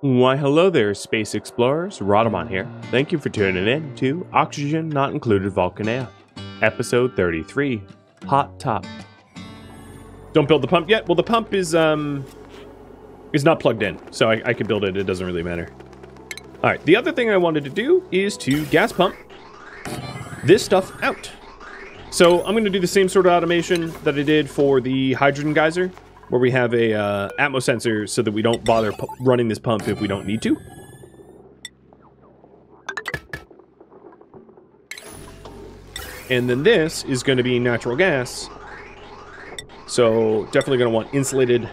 Why hello there, space explorers, Rhadamant here. Thank you for tuning in to Oxygen Not Included Volcanea, episode 33, Hot Top. Don't build the pump yet? Well, the pump is not plugged in, so I can build it, it doesn't really matter. Alright, the other thing I wanted to do is to gas pump this stuff out. So I'm going to do the same sort of automation that I did for the hydrogen geyser, where we have a atmo sensor so that we don't bother running this pump if we don't need to. And then this is going to be natural gas. So definitely going to want insulated.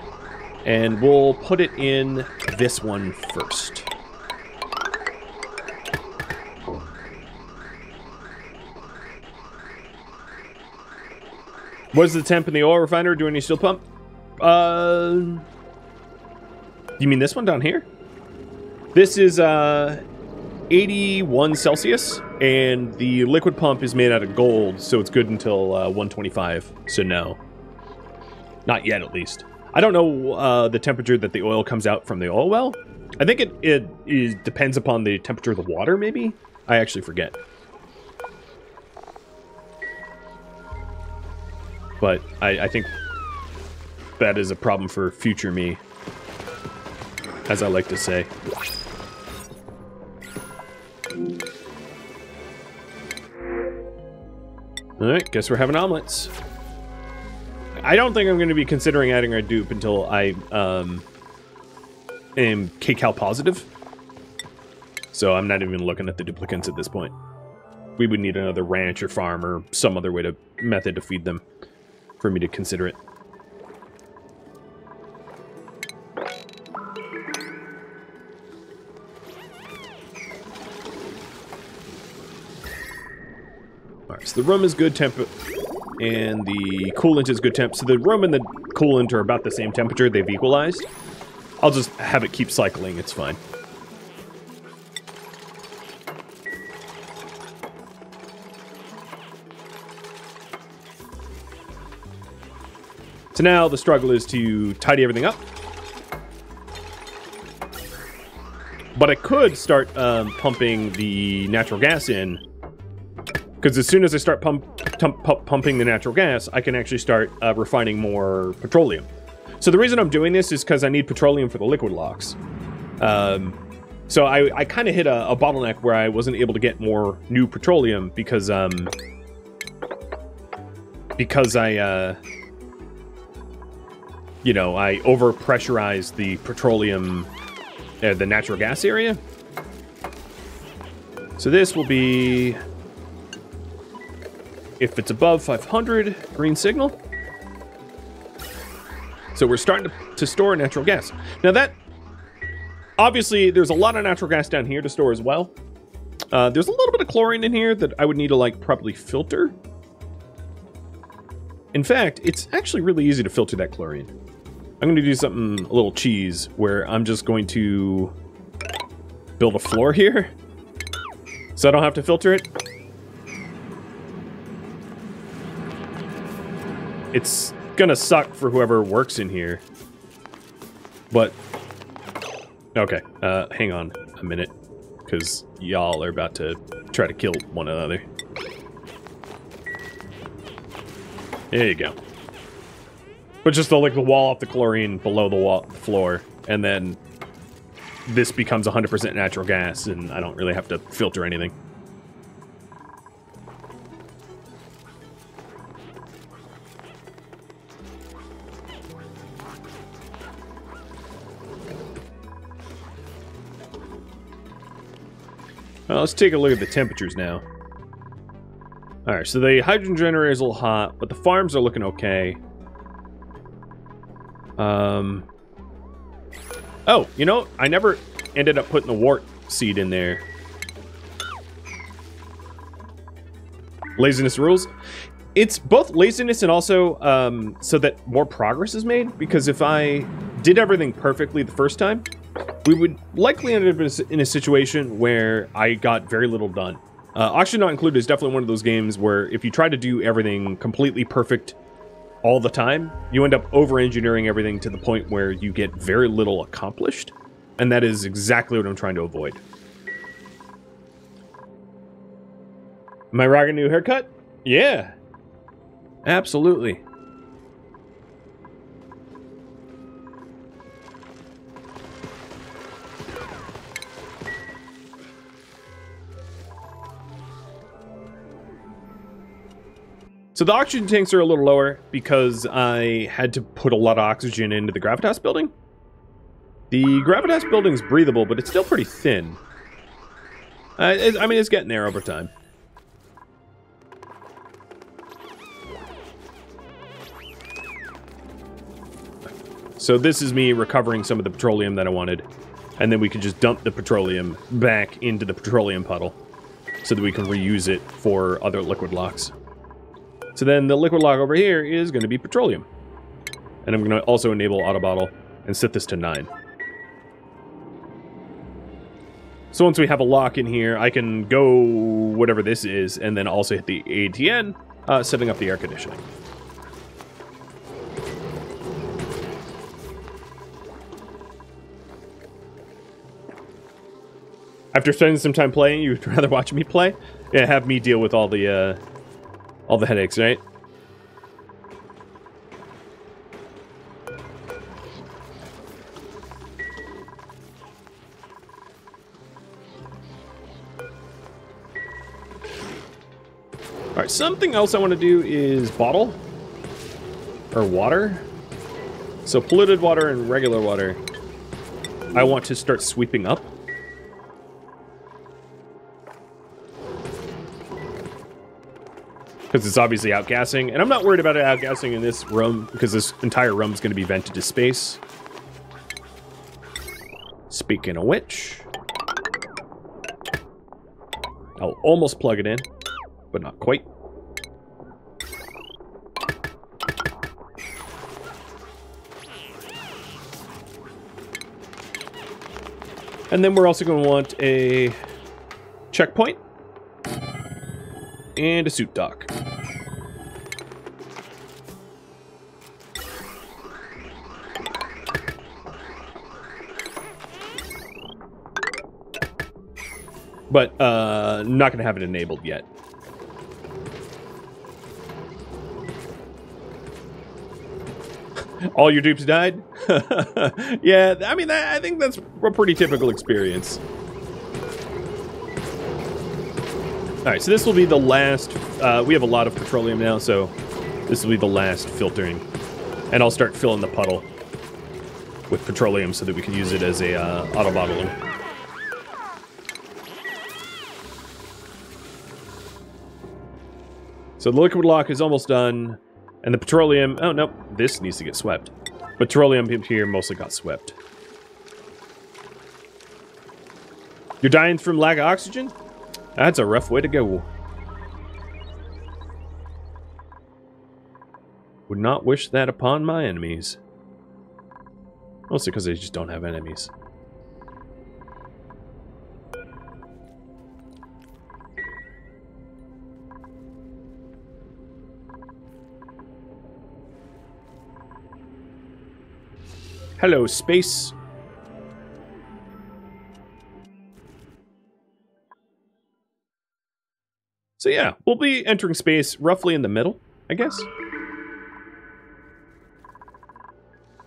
And we'll put it in this one first. What is the temp in the oil refiner? Do any steel pump? You mean this one down here? This is 81 Celsius, and the liquid pump is made out of gold, so it's good until 125. So no, not yet, at least. I don't know the temperature that the oil comes out from the oil well. I think it depends upon the temperature of the water. Maybe I actually forget. But I think that is a problem for future me, as I like to say. Alright, guess we're having omelets. I don't think I'm going to be considering adding our dupe until I am kcal positive. So I'm not even looking at the duplicants at this point. We would need another ranch or farm or some other method to feed them for me to consider it. Alright, so the room is good temp, and the coolant is good temp. So the room and the coolant are about the same temperature. They've equalized. I'll just have it keep cycling. It's fine. So now the struggle is to tidy everything up. But I could start pumping the natural gas in, because as soon as I start pumping the natural gas, I can actually start refining more petroleum. So the reason I'm doing this is because I need petroleum for the liquid locks. So I kind of hit a bottleneck where I wasn't able to get more new petroleum because I you know, I over-pressurized the petroleum, the natural gas area. So this will be, if it's above 500, green signal. So we're starting to store natural gas. Now that, obviously, there's a lot of natural gas down here to store as well. There's a little bit of chlorine in here that I would need to, like, properly filter. In fact, it's actually really easy to filter that chlorine. I'm going to do something a little cheese, where I'm just going to build a floor here, so I don't have to filter it. It's gonna suck for whoever works in here, but okay, hang on a minute, because y'all are about to try to kill one another. There you go. But just like the wall off the chlorine below the floor, and then this becomes 100% natural gas, and I don't really have to filter anything. Well, let's take a look at the temperatures now. Alright, so the hydrogen generator is a little hot, but the farms are looking okay. Oh, you know, I never ended up putting the wart seed in there. Laziness rules. It's both laziness and also so that more progress is made, because if I did everything perfectly the first time, we would likely end up in a situation where I got very little done. Oxygen Not Included is definitely one of those games where if you try to do everything completely perfect all the time, you end up over-engineering everything to the point where you get very little accomplished. And that is exactly what I'm trying to avoid. Am I rocking a new haircut? Yeah. Absolutely. So the oxygen tanks are a little lower because I had to put a lot of oxygen into the gravitas building. The gravitas building is breathable, but it's still pretty thin. I mean, it's getting there over time. So this is me recovering some of the petroleum that I wanted. And then we can just dump the petroleum back into the petroleum puddle so that we can reuse it for other liquid locks. So then the liquid lock over here is going to be petroleum. And I'm going to also enable auto bottle and set this to 9. So once we have a lock in here, I can go whatever this is and then also hit the ATN, setting up the air conditioning. After spending some time playing, you'd rather watch me play? Yeah, have me deal with all the headaches, right? Alright, something else I want to do is bottle. Or water. So polluted water and regular water, I want to start sweeping up. Because it's obviously outgassing. And I'm not worried about it outgassing in this room, because this entire room is going to be vented to space. Speaking of which, I'll almost plug it in, but not quite. And then we're also going to want a checkpoint and a suit dock. But not going to have it enabled yet. All your dupes died? Yeah, I mean, I think that's a pretty typical experience. Alright, so this will be the last, we have a lot of petroleum now, so this will be the last filtering. And I'll start filling the puddle with petroleum so that we can use it as a auto bottling. So the liquid lock is almost done, and the petroleum, oh no, this needs to get swept. Petroleum here mostly got swept. You're dying from lack of oxygen? That's a rough way to go. Would not wish that upon my enemies. Mostly because they just don't have enemies. Hello, space. So yeah, we'll be entering space roughly in the middle, I guess.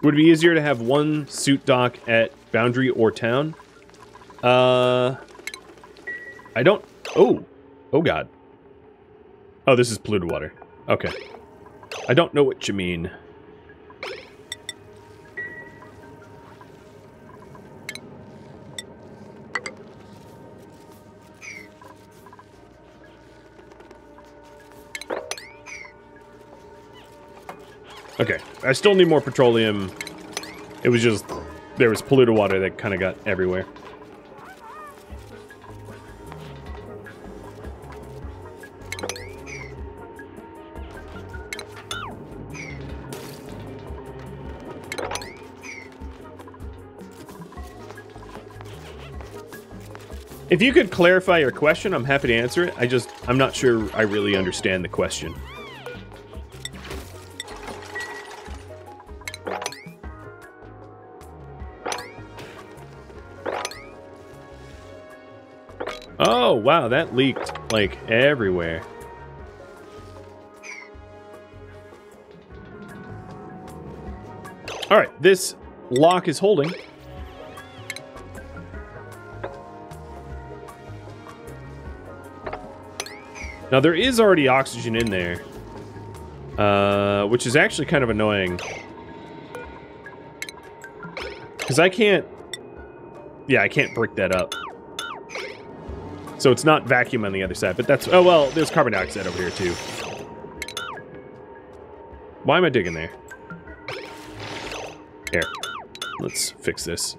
Would it be easier to have one suit dock at Boundary or Town? I don't... Oh. Oh, God. Oh, this is polluted water. Okay. I don't know what you mean. Okay, I still need more petroleum. It was just, there was polluted water that kind of got everywhere. If you could clarify your question, I'm happy to answer it. I'm not sure I really understand the question. Oh, wow, that leaked, like, everywhere. All right, this lock is holding. Now, there is already oxygen in there, which is actually kind of annoying. Because I can't... Yeah, I can't brick that up. So it's not vacuum on the other side, but that's... Oh, well, there's carbon dioxide over here, too. Why am I digging there? Here. Let's fix this.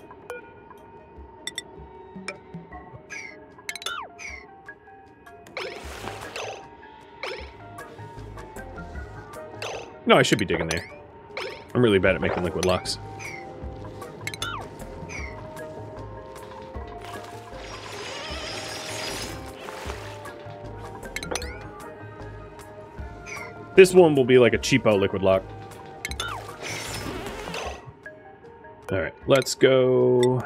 No, I should be digging there. I'm really bad at making liquid locks. This one will be like a cheapo liquid lock. Alright, let's go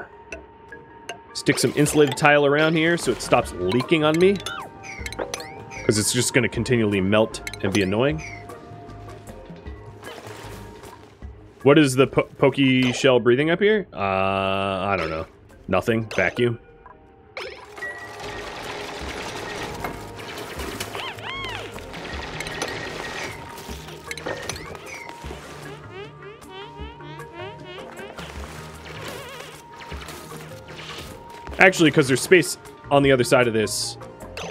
stick some insulated tile around here so it stops leaking on me. Because it's just going to continually melt and be annoying. What is the pokey shell breathing up here? I don't know. Nothing. Vacuum. Actually, because there's space on the other side of this,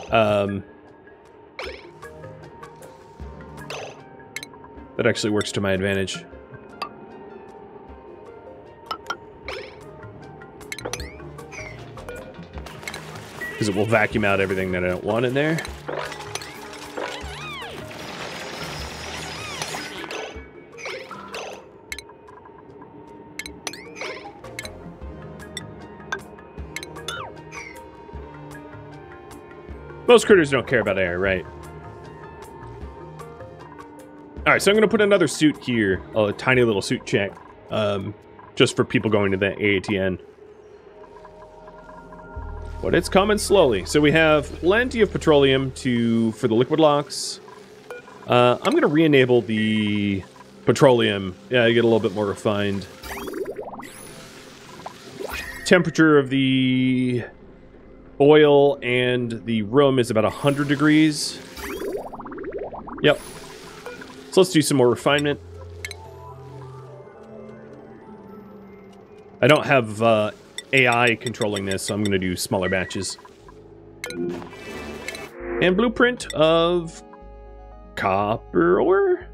that actually works to my advantage. Because it will vacuum out everything that I don't want in there. Most critters don't care about air, right? Alright, so I'm going to put another suit here. A tiny little suit check. Just for people going to the AATN. But it's coming slowly. So we have plenty of petroleum for the liquid locks. I'm going to re-enable the petroleum. Yeah, get a little bit more refined. Temperature of the oil and the room is about 100 degrees. Yep. So let's do some more refinement. I don't have AI controlling this, so I'm going to do smaller batches. And blueprint of copper ore?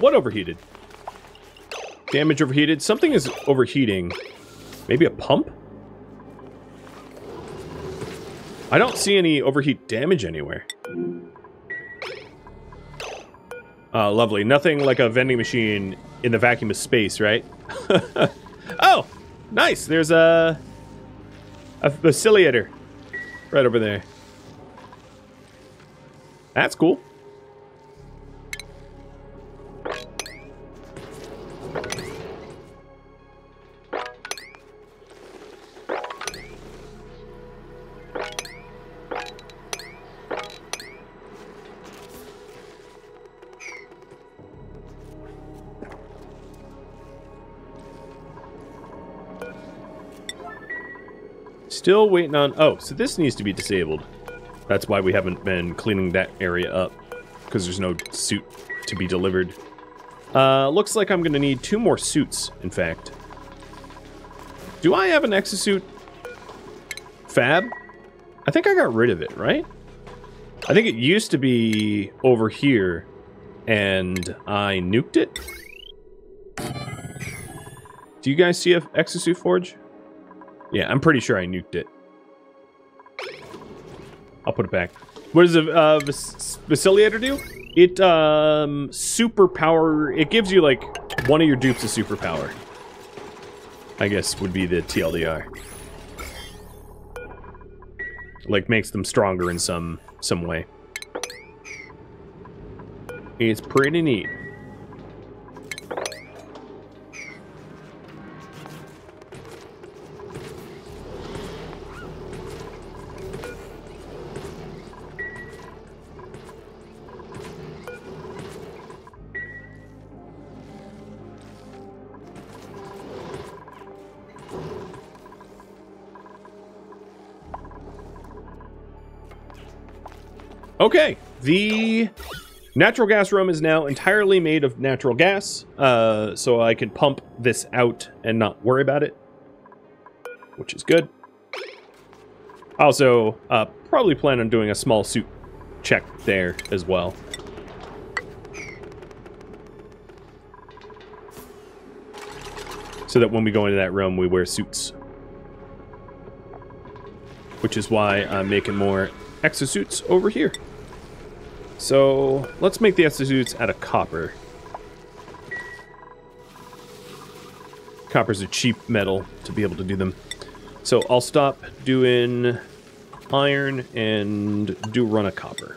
What overheated? Damage overheated. Something is overheating. Maybe a pump? I don't see any overheat damage anywhere. Lovely. Nothing like a vending machine in the vacuum of space, right? Oh! Nice! There's a vacillator right over there. That's cool. Still waiting on... Oh, so this needs to be disabled. That's why we haven't been cleaning that area up. Because there's no suit to be delivered. Looks like I'm going to need 2 more suits, in fact. Do I have an exosuit fab? I think I got rid of it, right? I think it used to be over here. And I nuked it? Do you guys see an exosuit forge? Yeah, I'm pretty sure I nuked it. I'll put it back. What does a vacillator do? It superpower. It gives you like one of your dupes a superpower. I guess would be the TLDR. Like makes them stronger in some way. It's pretty neat. Okay, the natural gas room is now entirely made of natural gas, so I can pump this out and not worry about it, which is good. I also probably plan on doing a small suit check there as well. So that when we go into that room, we wear suits. Which is why I'm making more exosuits over here. So let's make the exosuits out of copper. Copper's a cheap metal to be able to do them. So I'll stop doing iron and do run a copper.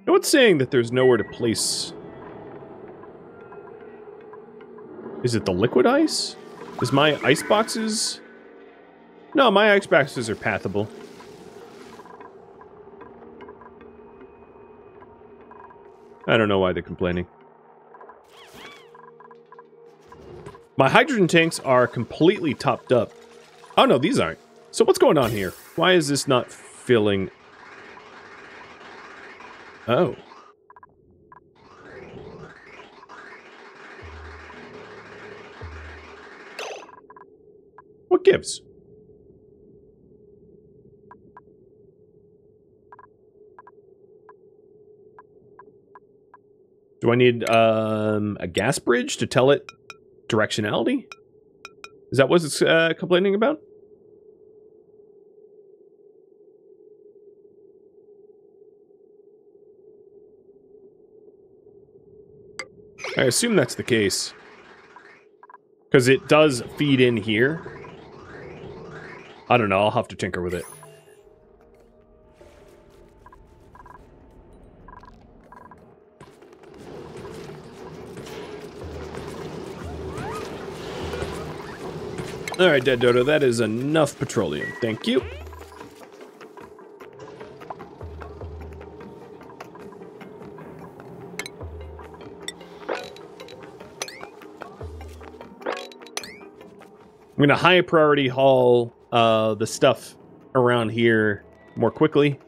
Now it's saying that there's nowhere to place... Is it the liquid ice? Is my ice boxes... No, my ice boxes are pathable. I don't know why they're complaining. My hydrogen tanks are completely topped up. Oh no, these aren't. So what's going on here? Why is this not filling... Oh. What gives? Do I need a gas bridge to tell it directionality? Is that what it's complaining about? I assume that's the case. Because it does feed in here. I don't know, I'll have to tinker with it. Alright, Dead Dodo, that is enough petroleum. Thank you. I'm gonna high priority haul the stuff around here more quickly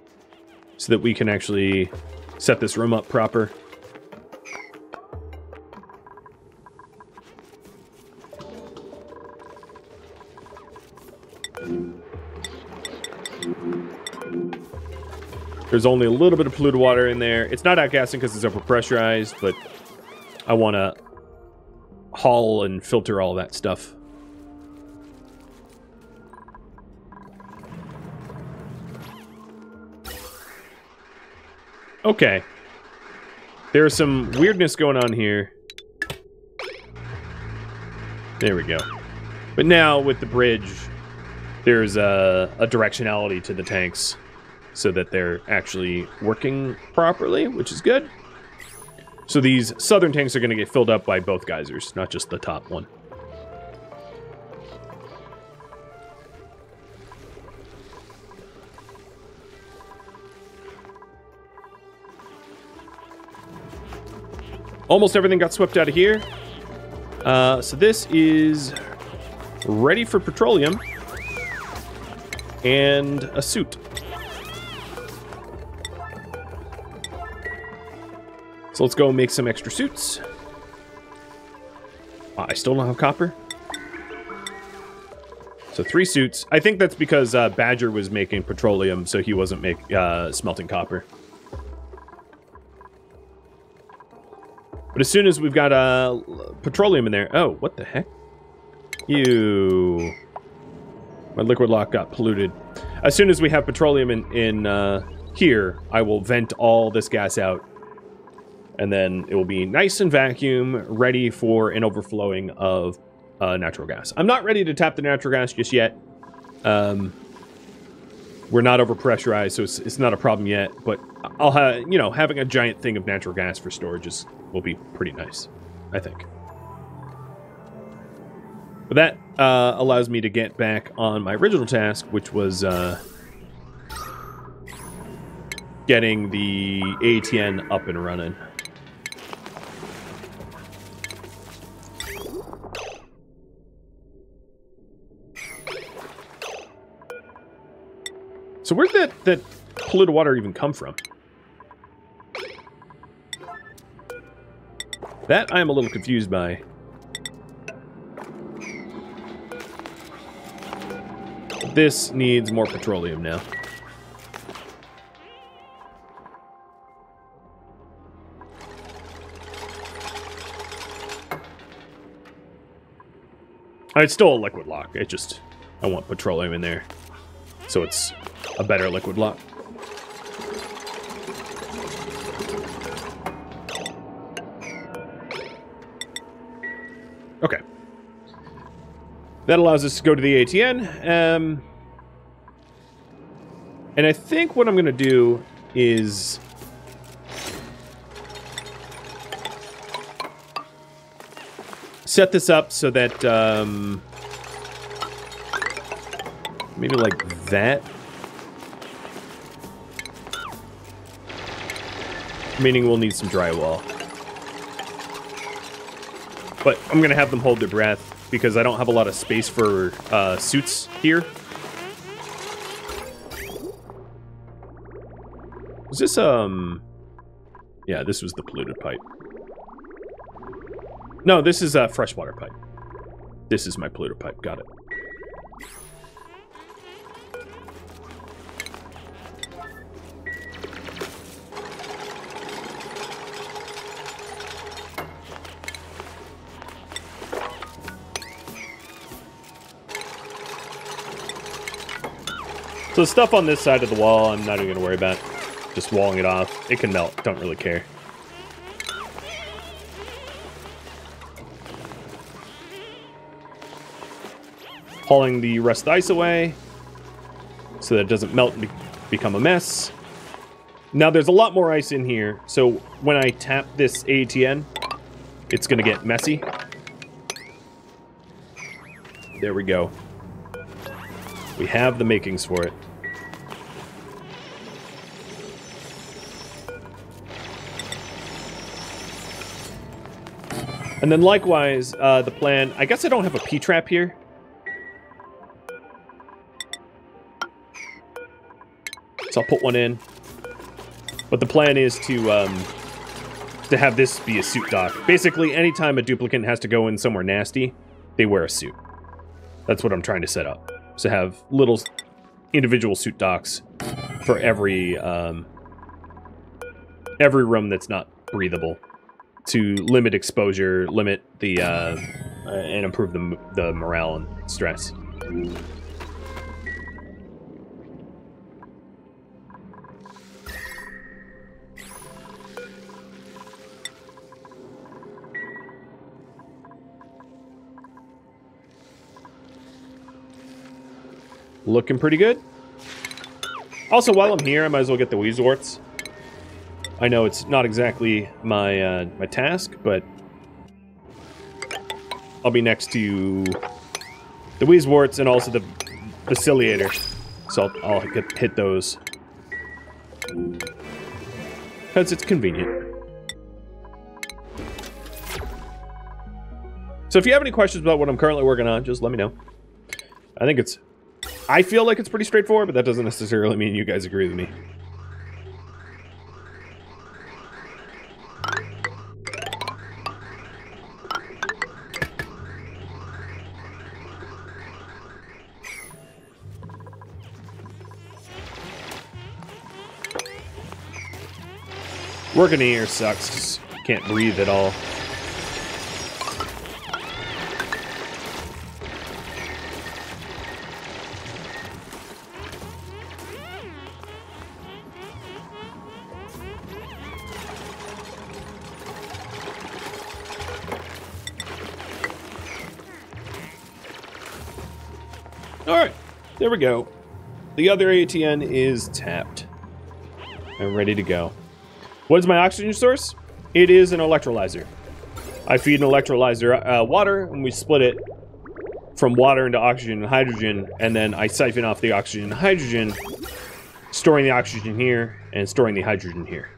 so that we can actually set this room up proper. There's only a little bit of polluted water in there. It's not outgassing because it's overpressurized, but I want to haul and filter all that stuff. Okay. There's some weirdness going on here. There we go. But now, with the bridge, there's a directionality to the tanks so that they're actually working properly, which is good. So these southern tanks are going to get filled up by both geysers, not just the top one. Almost everything got swept out of here. So this is ready for petroleum and a suit. So let's go make some extra suits. I still don't have copper. So 3 suits. I think that's because Badger was making petroleum, so he wasn't smelting copper. But as soon as we've got petroleum in there... Oh, what the heck? Ew. My liquid lock got polluted. As soon as we have petroleum in here, I will vent all this gas out. And then it will be nice and vacuum, ready for an overflowing of natural gas. I'm not ready to tap the natural gas just yet. We're not overpressurized, so it's not a problem yet. But I'll have, you know, having a giant thing of natural gas for storage will be pretty nice, I think. But that allows me to get back on my original task, which was getting the ATN up and running. So where'd that polluted water even come from? That I'm a little confused by. This needs more petroleum now. It's still a liquid lock. I want petroleum in there. So it's a better liquid lock. Okay. That allows us to go to the ATN. And I think what I'm going to do is... set this up so that, maybe like that. Meaning we'll need some drywall. But I'm going to have them hold their breath because I don't have a lot of space for suits here. Was this, yeah, this was the polluted pipe. No, this is a freshwater pipe. This is my polluted pipe. Got it. So the stuff on this side of the wall, I'm not even going to worry about. Just walling it off. It can melt. Don't really care. Hauling the rest of the ice away so that it doesn't melt and become a mess. Now there's a lot more ice in here, so when I tap this ATN, it's going to get messy. There we go. We have the makings for it. And then likewise, the plan... I guess I don't have a P-trap here. So I'll put one in. But the plan is to have this be a suit dock. Basically, anytime a duplicant has to go in somewhere nasty, they wear a suit. That's what I'm trying to set up. So have little individual suit docks for every room that's not breathable, to limit exposure, limit the and improve the morale and stress. Looking pretty good. Also, while I'm here, I might as well get the Weezeworts. I know it's not exactly my my task, but I'll be next to the Weezeworts and also the Faciliator, so I'll hit those because it's convenient. So if you have any questions about what I'm currently working on, just let me know. I feel like it's pretty straightforward, but that doesn't necessarily mean you guys agree with me. Working here sucks, 'cause you can't breathe at all. Alright, there we go. The other ATN is tapped. I'm ready to go. What is my oxygen source? It is an electrolyzer. I feed an electrolyzer water, and we split it from water into oxygen and hydrogen, and then I siphon off the oxygen and hydrogen, storing the oxygen here, and storing the hydrogen here.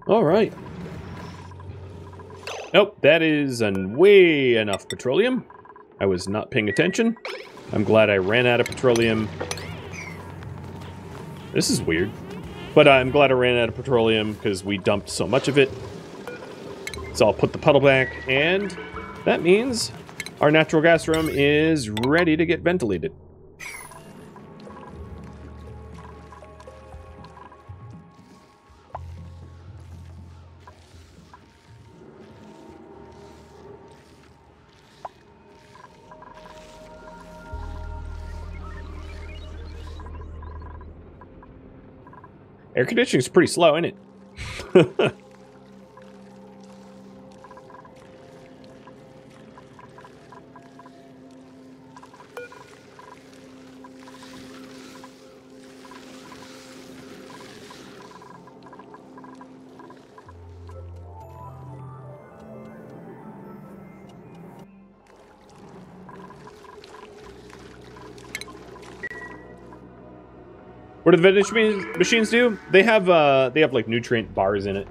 All right. Oh, that is way enough petroleum. I was not paying attention. I'm glad I ran out of petroleum. This is weird. But I'm glad I ran out of petroleum because we dumped so much of it. So I'll put the puddle back, and that means our natural gas room is ready to get ventilated. Air conditioning is pretty slow, isn't it? What do the vending machines do? They have like nutrient bars in it.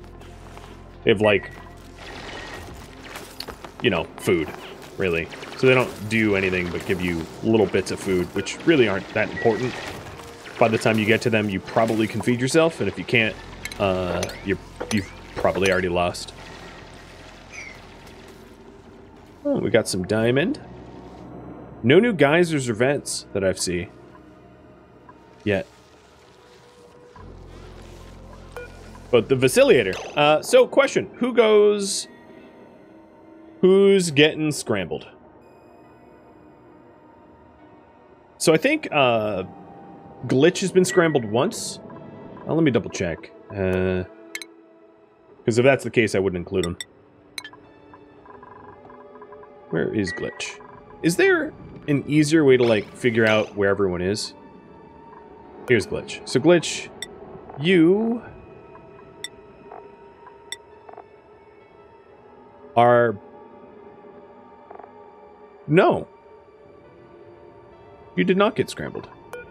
They have like, you know, food, really. So they don't do anything but give you little bits of food, which really aren't that important. By the time you get to them, you probably can feed yourself, and if you can't, you've probably already lost. Oh, we got some diamond. No new geysers or vents that I've seen yet. But the vacillator. So, question. Who's getting scrambled? So, I think, Glitch has been scrambled once. Let me double check. Because if that's the case, I wouldn't include him. Where is Glitch? Is there an easier way to, like, figure out where everyone is? Here's Glitch. So, Glitch, you are... No. You did not get scrambled.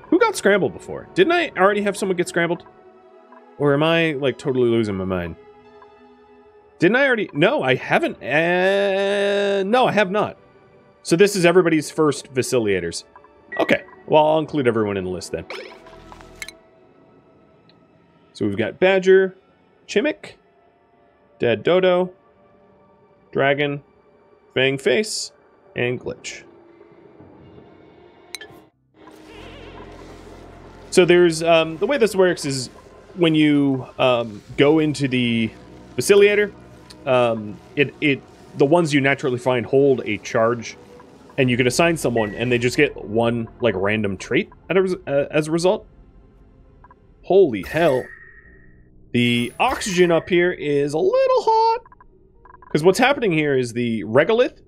Who got scrambled before? Didn't I already have someone get scrambled? Or am I, like, totally losing my mind? Didn't I already... No, I haven't. No, I have not. So this is everybody's first vacillators. Okay. Well, I'll include everyone in the list then. So we've got Badger, Chimick, Dead Dodo, Dragon, Fang Face, and Glitch. So there's, the way this works is when you go into the vacillator, it the ones you naturally find hold a charge, and you can assign someone, and they just get one, like, random trait as a result. Holy hell. The oxygen up here is a little hot. Because what's happening here is the regolith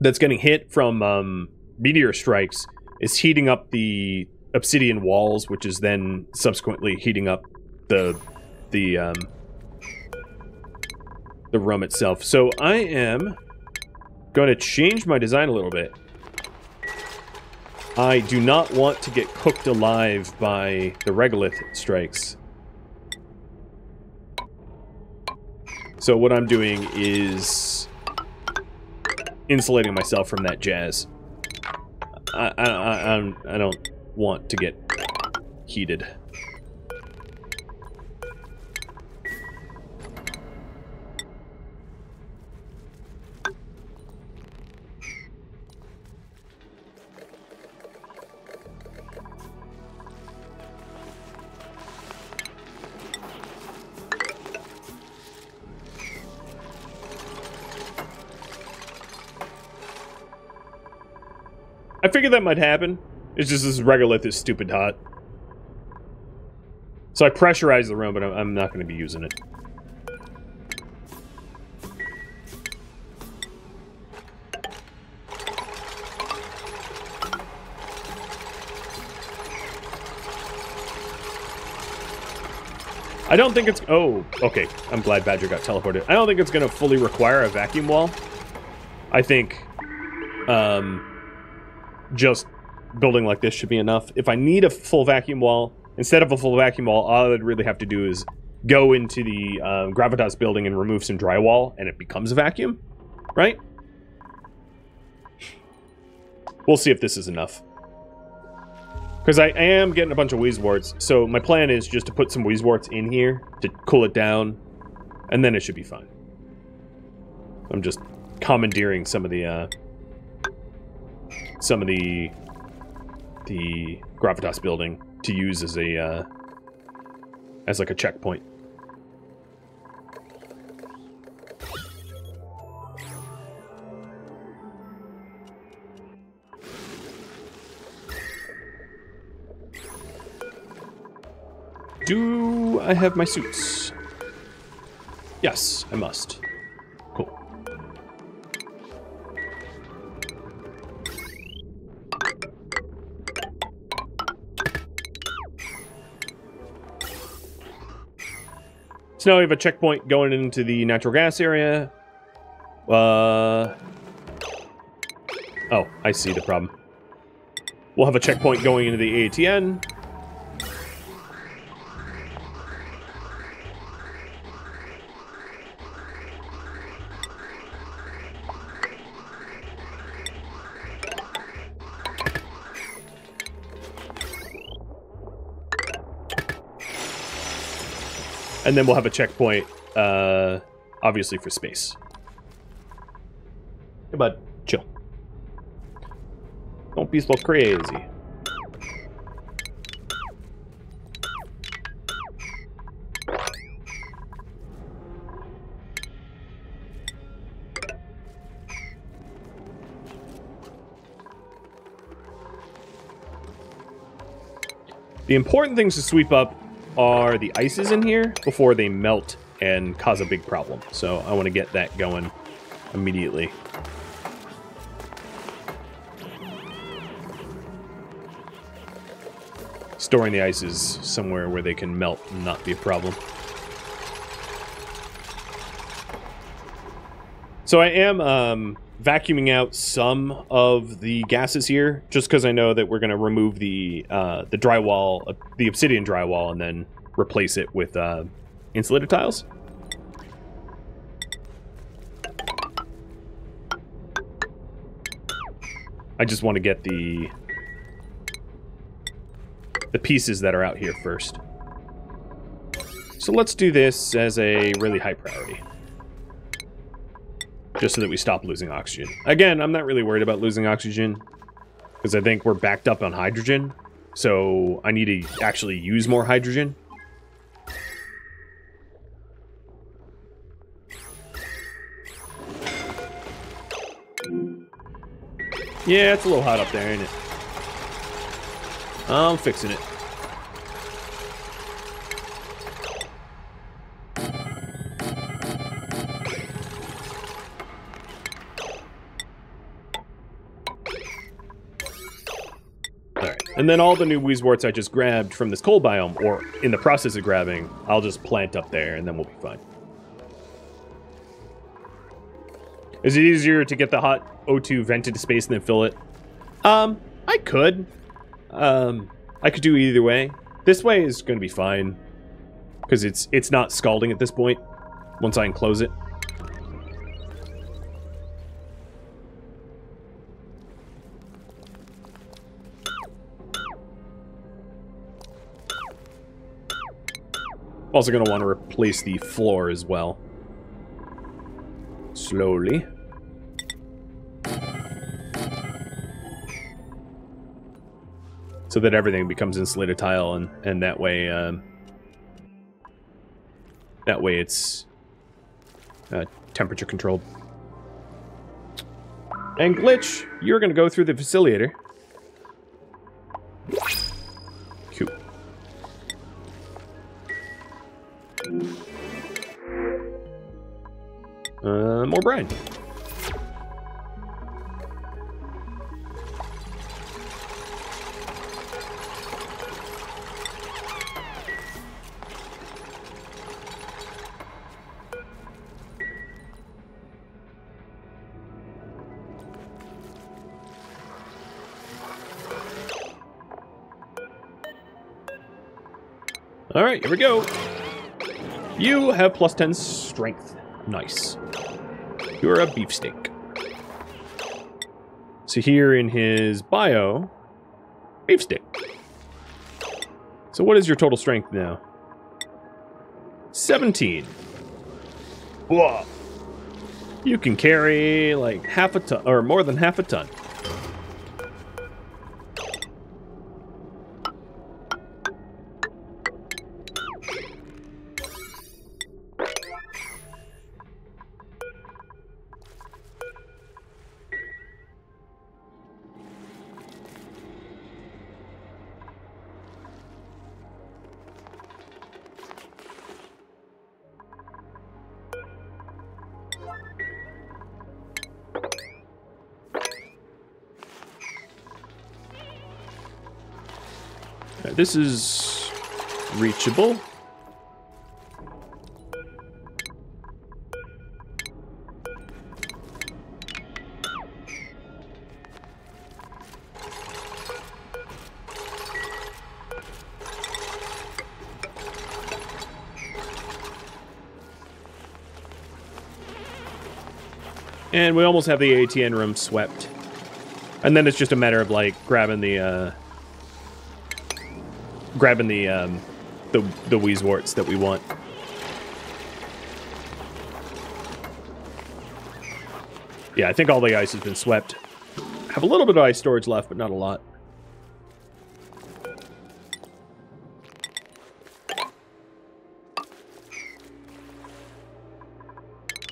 that's getting hit from meteor strikes is heating up the obsidian walls, which is then subsequently heating up the room itself. So I am going to change my design a little bit. I do not want to get cooked alive by the regolith strikes. So what I'm doing is insulating myself from that jazz. I don't want to get heated. I figured that might happen. It's just this regolith is stupid hot. So I pressurized the room, but I'm not going to be using it. I don't think it's... Oh, okay. I'm glad Badger got teleported. I don't think it's going to fully require a vacuum wall. I think... just building like this should be enough. If I need a full vacuum wall, instead of a full vacuum wall, all I would really have to do is go into the gravitas building and remove some drywall, and it becomes a vacuum, right? We'll see if this is enough. Because I am getting a bunch of wheezeworts, so my plan is just to put some wheezeworts in here to cool it down, and then it should be fine. I'm just commandeering some of the gravitas building to use as a like a checkpoint. Do I have my suits? Yes, I must. Cool. So now we have a checkpoint going into the natural gas area. Oh, I see the problem. We'll have a checkpoint going into the ATN. And then we'll have a checkpoint, obviously for space. Hey, bud, chill. Don't be so crazy. The important things to sweep up are the ices in here before they melt and cause a big problem. So I want to get that going immediately. Storing the ices somewhere where they can melt and not be a problem. So I am vacuuming out some of the gases here, just because I know that we're going to remove the drywall, the obsidian drywall, and then replace it with insulated tiles. I just want to get the pieces that are out here first. So let's do this as a really high priority. Just so that we stop losing oxygen. Again, I'm not really worried about losing oxygen, because I think we're backed up on hydrogen. So I need to actually use more hydrogen. Yeah, it's a little hot up there, ain't it? I'm fixing it. Alright, and then all the new Weezeworts I just grabbed from this cold biome, or in the process of grabbing, I'll just plant up there, and then we'll be fine. Is it easier to get the hot O2 vented to space and then fill it? I could. I could do either way. This way is going to be fine, because it's not scalding at this point, once I enclose it. Also going to want to replace the floor as well. Slowly. So that everything becomes insulated tile, and that way it's temperature controlled. And Glitch, you're going to go through the facilitator. Cool. More brine. Alright, here we go. You have plus 10 strength. Nice. You're a beefsteak. So here in his bio, beefsteak. So what is your total strength now? 17. Whoa. You can carry like half a ton, or more than half a ton. This is reachable. And we almost have the ATN room swept. And then it's just a matter of like grabbing the Weezeworts that we want. Yeah, I think all the ice has been swept. Have a little bit of ice storage left, but not a lot.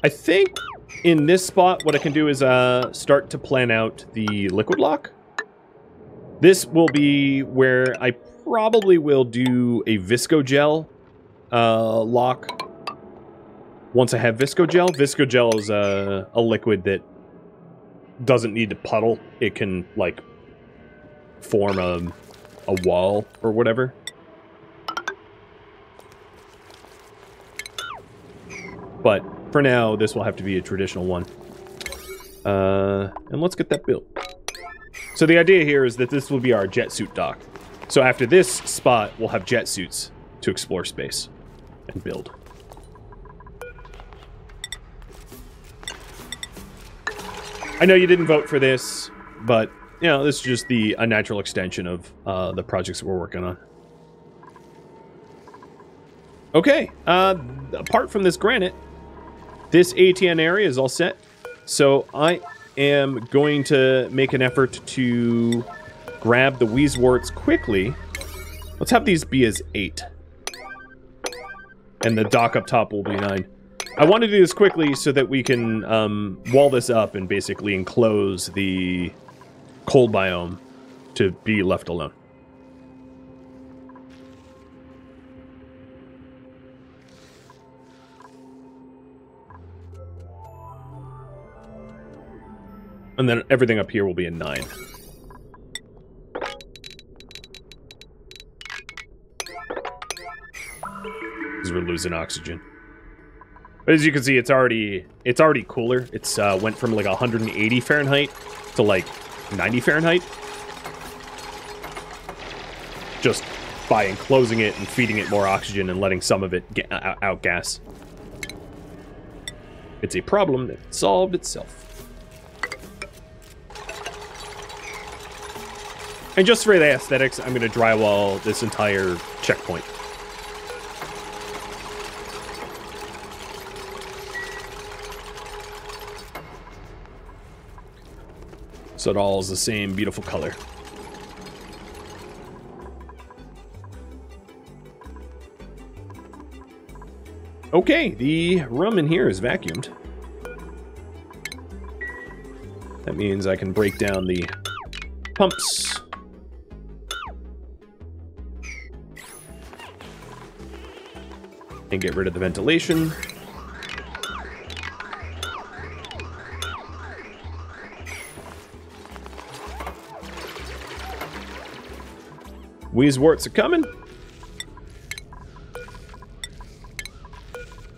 I think in this spot, what I can do is start to plan out the liquid lock. This will be where I probably will do a Viscogel lock once I have Viscogel. Viscogel is a liquid that doesn't need to puddle. It can, like, form a wall or whatever. But for now, this will have to be a traditional one. And let's get that built. So the idea here is that this will be our jet suit dock. So after this spot, we'll have jet suits to explore space and build. I know you didn't vote for this, but, you know, this is just a natural extension of the projects that we're working on. Okay, apart from this granite, this ATN area is all set. So I am going to make an effort to grab the Weezeworts quickly. Let's have these be as 8. And the dock up top will be 9. I want to do this quickly so that we can wall this up and basically enclose the cold biome to be left alone. And then everything up here will be a 9. Because we're losing oxygen. But as you can see, it's already cooler. It's went from like 180 Fahrenheit to like 90 Fahrenheit. Just by enclosing it and feeding it more oxygen and letting some of it get outgas. It's a problem that solved itself. And just for the aesthetics, I'm going to drywall this entire checkpoint. So it all is the same beautiful color. Okay, the room in here is vacuumed. That means I can break down the pumps. And get rid of the ventilation. Wheezeworts are coming.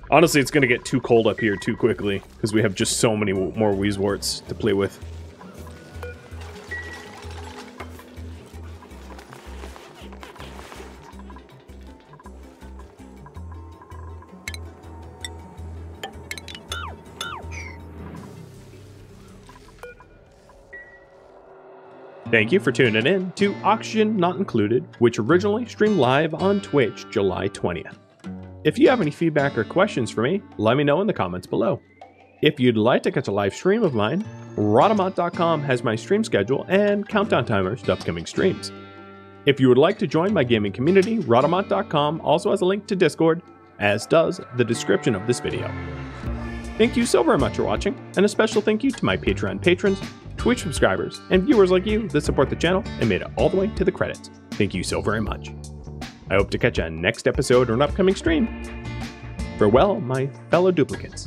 Honestly, it's going to get too cold up here too quickly because we have just so many more Wheezeworts to play with. Thank you for tuning in to Oxygen Not Included, which originally streamed live on Twitch July 20th. If you have any feedback or questions for me, let me know in the comments below. If you'd like to catch a live stream of mine, Rhadamant.com has my stream schedule and countdown timers to upcoming streams. If you would like to join my gaming community, Rhadamant.com also has a link to Discord, as does the description of this video. Thank you so very much for watching, and a special thank you to my Patreon patrons, Twitch subscribers, and viewers like you that support the channel and made it all the way to the credits. Thank you so very much. I hope to catch you on next episode or an upcoming stream. Farewell, my fellow duplicates.